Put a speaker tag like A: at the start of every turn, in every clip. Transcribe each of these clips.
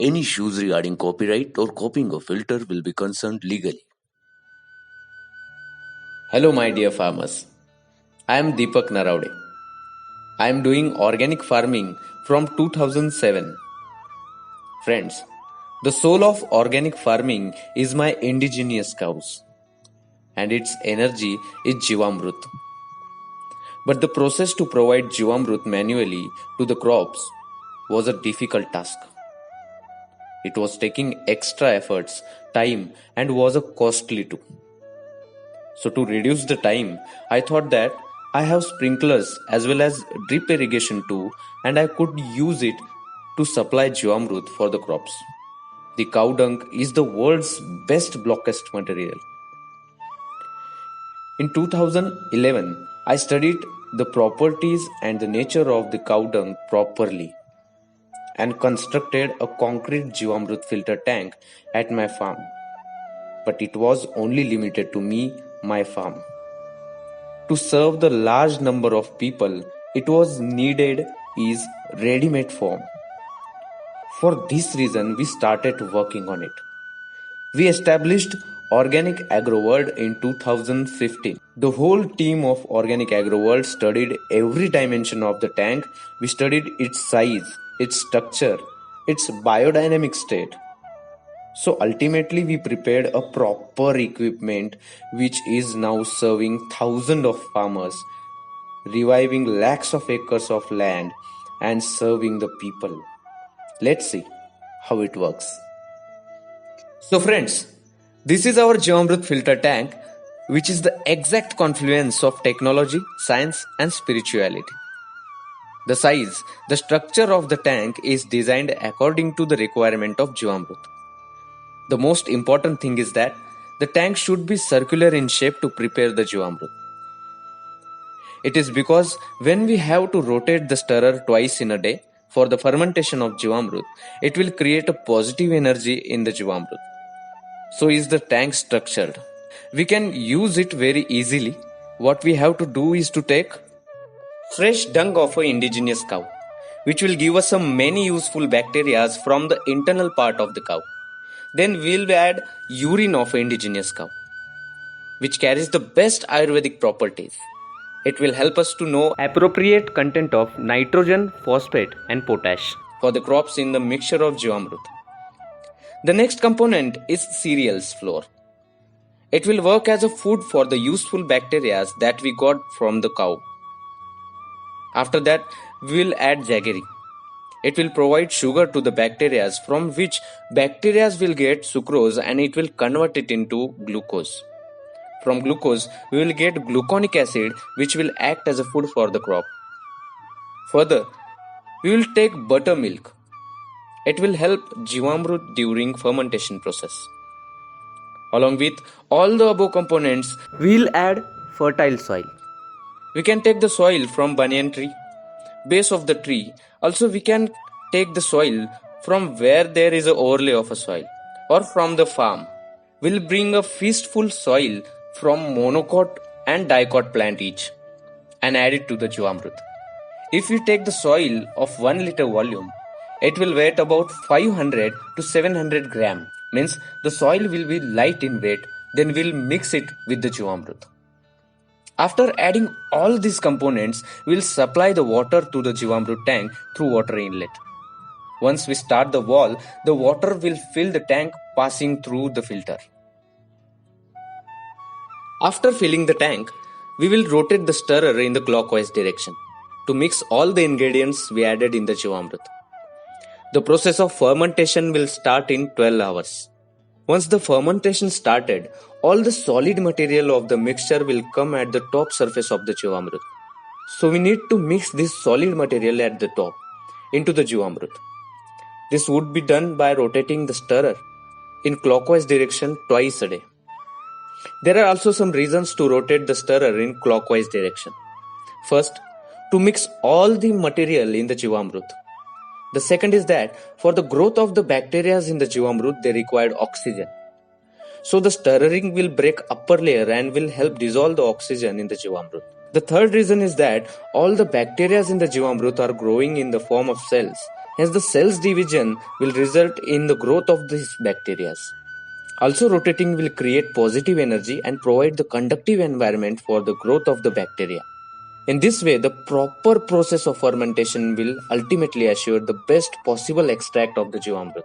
A: Any issues regarding copyright or copying of filter will be concerned legally.
B: Hello, my dear farmers. I am Dipak Narwade. I am doing organic farming from 2007. Friends, the soul of organic farming is my indigenous cows, and its energy is Jivamrut. But the process to provide Jivamrut manually to the crops was a difficult task. It was taking extra efforts, time, and was a costly too. So to reduce the time, I thought that I have sprinklers as well as drip irrigation too, and I could use it to supply Jivamrut for the crops. The cow dung is the world's best blockast material. In 2011, I studied the properties and the nature of the cow dung properly and constructed a concrete Jivamrut filter tank at my farm. But it was only limited to me, my farm. To serve the large number of people, it was needed is ready-made form. For this reason, we started working on it. We established Organic Agroworld in 2015. The whole team of Organic Agroworld studied every dimension of the tank. We studied its size, its structure, its biodynamic state. So ultimately we prepared a proper equipment which is now serving thousands of farmers, reviving lakhs of acres of land and serving the people. Let's see how it works. So friends, this is our Jivamrut filter tank, which is the exact confluence of technology, science and spirituality. The size, the structure of the tank is designed according to the requirement of Jivamrut. The most important thing is that the tank should be circular in shape to prepare the Jivamrut. It is because when we have to rotate the stirrer twice in a day for the fermentation of Jivamrut, it will create a positive energy in the Jivamrut. So is the tank structured. We can use it very easily. What we have to do is to take fresh dung of an indigenous cow, which will give us some many useful bacteria from the internal part of the cow. Then we'll add urine of an indigenous cow, which carries the best Ayurvedic properties. It will help us to know appropriate content of nitrogen, phosphate and potash for the crops in the mixture of Jivamrut. The next component is cereals flour. It will work as a food for the useful bacteria that we got from the cow. After that, we will add jaggery. It will provide sugar to the bacteria from which bacteria will get sucrose and it will convert it into glucose. From glucose, we will get gluconic acid which will act as a food for the crop. Further, we will take buttermilk. It will help Jivamrut during fermentation process. Along with all the above components, we will add fertile soil. We can take the soil from banyan tree, base of the tree. Also, we can take the soil from where there is an overlay of a soil or from the farm. We'll bring a fistful soil from monocot and dicot plant each and add it to the Jivamrut. If we take the soil of 1 liter volume, it will weigh about 500 to 700 gram. Means the soil will be light in weight. Then we'll mix it with the Jivamrut. After adding all these components, we'll supply the water to the Jivamrut tank through water inlet. Once we start the valve, the water will fill the tank passing through the filter. After filling the tank, we will rotate the stirrer in the clockwise direction to mix all the ingredients we added in the Jivamrut. The process of fermentation will start in 12 hours. Once the fermentation started, all the solid material of the mixture will come at the top surface of the Jivamrut. So we need to mix this solid material at the top into the Jivamrut. This would be done by rotating the stirrer in clockwise direction twice a day. There are also some reasons to rotate the stirrer in clockwise direction. First, to mix all the material in the Jivamrut. The second is that for the growth of the bacteria in the Jivamrut, they require oxygen. So the stirring will break upper layer and will help dissolve the oxygen in the Jivamrut. The third reason is that all the bacteria in the Jivamrut are growing in the form of cells Hence, the cells division will result in the growth of these bacteria. Also, rotating will create positive energy and provide the conductive environment for the growth of the bacteria. In this way, the proper process of fermentation will ultimately assure the best possible extract of the Jivamrut.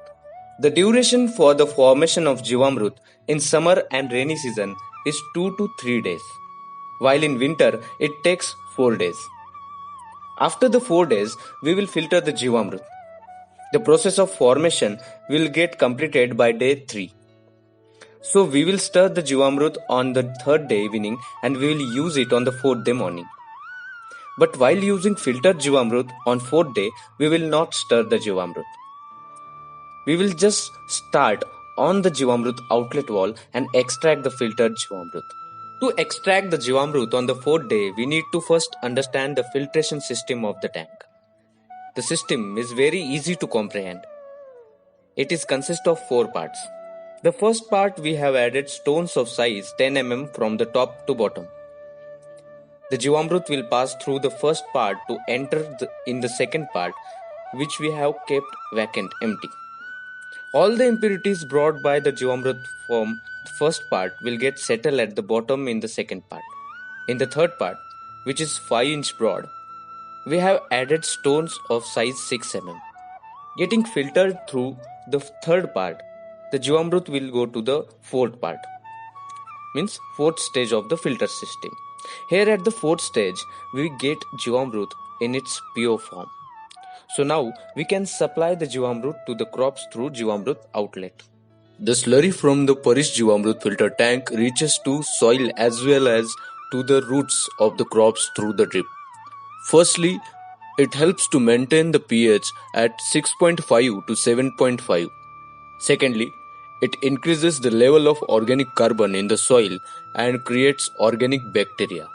B: The duration for the formation of Jivamrut in summer and rainy season is 2 to 3 days, while in winter it takes 4 days. After the 4 days, we will filter the Jivamrut. The process of formation will get completed by day 3. So we will stir the Jivamrut on the 3rd day evening and we will use it on the 4th day morning. But while using filtered Jivamrut on 4th day, we will not stir the Jivamrut. We will just start on the Jivamrut outlet wall and extract the filtered Jivamrut. To extract the Jivamrut on the 4th day, we need to first understand the filtration system of the tank. The system is very easy to comprehend. It is consist of 4 parts. The first part, we have added stones of size 10 mm from the top to bottom. The Jivamrut will pass through the first part to enter in the second part, which we have kept vacant, empty. All the impurities brought by the Jivamrut from the first part will get settled at the bottom in the second part. In the third part, which is 5 inch broad, we have added stones of size 6 mm. Getting filtered through the third part, the Jivamrut will go to the fourth part, means fourth stage of the filter system. Here at the fourth stage, we get Jivamrut in its pure form. So now we can supply the Jivamrut to the crops through Jivamrut outlet.
A: The slurry from the Parish Jivamrut filter tank reaches to soil as well as to the roots of the crops through the drip. Firstly, it helps to maintain the pH at 6.5 to 7.5. Secondly, it increases the level of organic carbon in the soil and creates organic bacteria.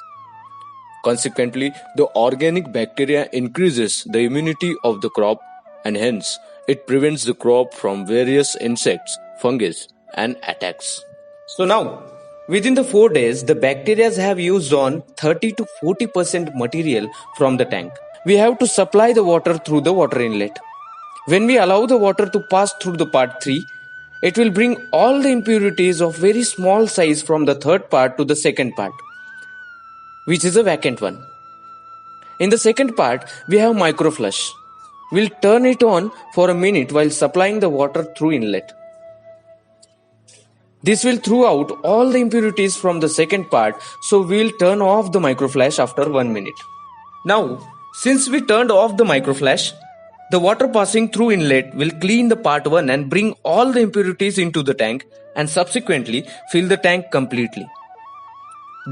A: Consequently, the organic bacteria increases the immunity of the crop and hence it prevents the crop from various insects, fungus and attacks.
B: So now, within the 4 days, the bacteria have used on 30 to 40% material from the tank. We have to supply the water through the water inlet. When we allow the water to pass through the part 3, it will bring all the impurities of very small size from the third part to the second part, which is a vacant one. In the second part, we have microflush. We'll turn it on for a minute while supplying the water through inlet. This will throw out all the impurities from the second part, so we'll turn off the microflash after 1 minute. Now, since we turned off the microflash, the water passing through inlet will clean the part 1 and bring all the impurities into the tank and subsequently fill the tank completely.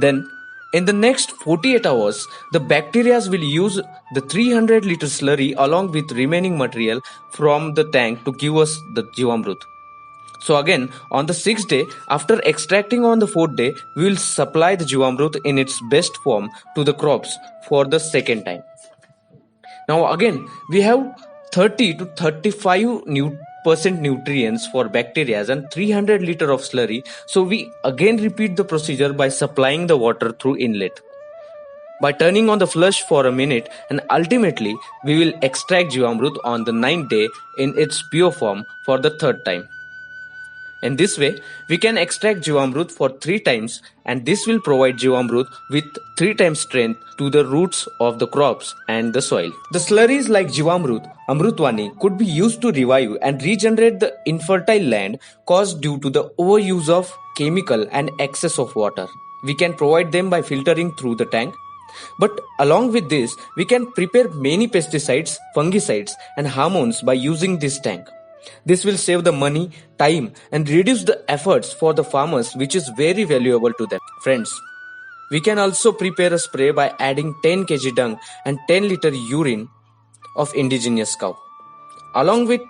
B: Then, in the next 48 hours, the bacteria will use the 300 liter slurry along with remaining material from the tank to give us the Jivamrut. So again, on the 6th day, after extracting on the 4th day, we will supply the Jivamrut in its best form to the crops for the second time. Now again, we have 30 to 35% nutrients for bacteria and 300 liter of slurry. So we again repeat the procedure by supplying the water through inlet. By turning on the flush for a minute and ultimately we will extract Jivamrut on the 9th day in its pure form for the 3rd time. In this way, we can extract Jivamrut for 3 times and this will provide Jivamrut with 3 times strength to the roots of the crops and the soil. The slurries like Jivamrut, Amrutvani could be used to revive and regenerate the infertile land caused due to the overuse of chemical and excess of water. We can provide them by filtering through the tank. But along with this, we can prepare many pesticides, fungicides and hormones by using this tank. This will save the money, time and reduce the efforts for the farmers, which is very valuable to them. Friends, we can also prepare a spray by adding 10 kg dung and 10 liter urine of indigenous cow. Along with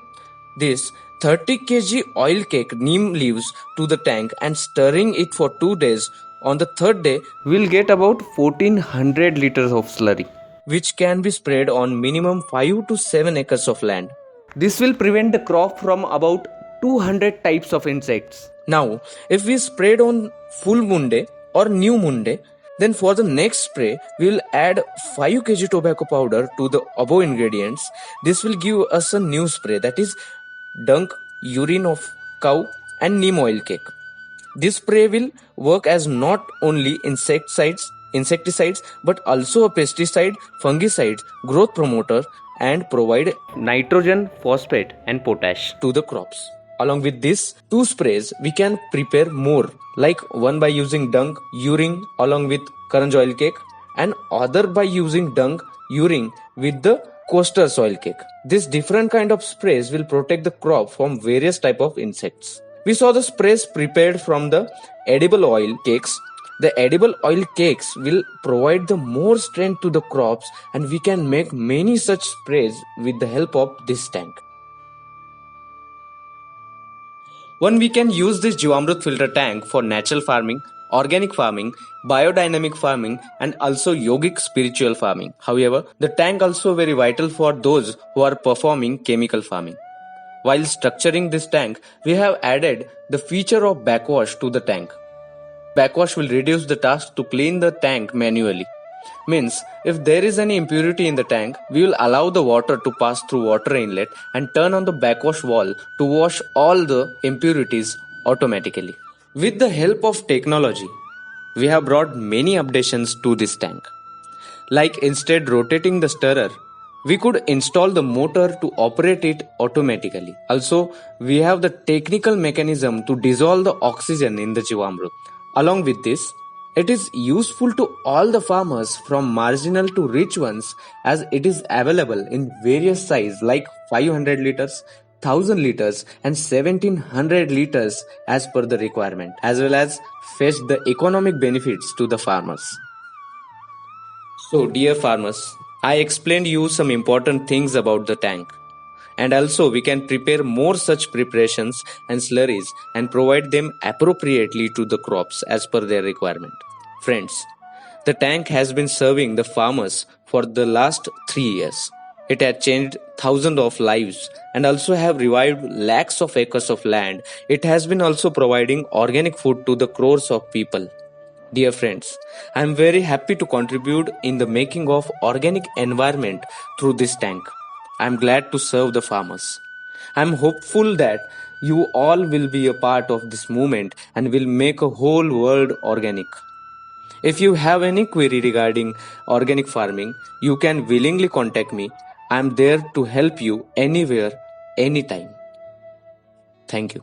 B: this, 30 kg oil cake neem leaves to the tank and stirring it for 2 days. On the 3rd day, we'll get about 1400 liters of slurry, which can be sprayed on minimum 5 to 7 acres of land. This will prevent the crop from about 200 types of insects. Now, if we sprayed on full moon day or new moon day,
A: Then for the next spray, we will add 5 kg tobacco powder to the above ingredients. This will give us a new spray, that is dung, urine of cow and neem oil cake. This spray will work as not only insecticides but also a pesticide, fungicide, growth promoter and provide
B: Nitrogen, phosphate, and potash.
A: to the crops. Along with this, 2 sprays we can prepare more, like one by using dung, urine along with karanj oil cake and other by using dung, urine with the coaster soil cake. This different kind of sprays will protect the crop from various type of insects. We saw the sprays prepared from the edible oil cakes. The edible oil cakes will provide the more strength to the crops and we can make many such sprays with the help of this tank. One, we can use this Jivamrut filter tank for natural farming, organic farming, biodynamic farming and also yogic spiritual farming. However, the tank also very vital for those who are performing chemical farming. While structuring this tank, we have added the feature of backwash to the tank. Backwash will reduce the task to clean the tank manually. Means, if there is any impurity in the tank, we will allow the water to pass through water inlet and turn on the backwash valve to wash all the impurities automatically. With the help of technology, we have brought many updations to this tank. Like instead rotating the stirrer, we could install the motor to operate it automatically. Also, we have the technical mechanism to dissolve the oxygen in the Jivamrut. Along with this, it is useful to all the farmers from marginal to rich ones as it is available in various size like 500 liters, 1000 liters and 1700 liters as per the requirement, as well as fetch the economic benefits to the farmers. So dear farmers, I explained you some important things about the tank. And also we can prepare more such preparations and slurries and provide them appropriately to the crops as per their requirement. Friends, the tank has been serving the farmers for the last 3 years. It has changed thousands of lives and also have revived lakhs of acres of land. It has been also providing organic food to the crores of people. Dear friends, I am very happy to contribute in the making of organic environment through this tank. I am glad to serve the farmers. I am hopeful that you all will be a part of this movement and will make a whole world organic. If you have any query regarding organic farming, you can willingly contact me. I am there to help you anywhere, anytime. Thank you.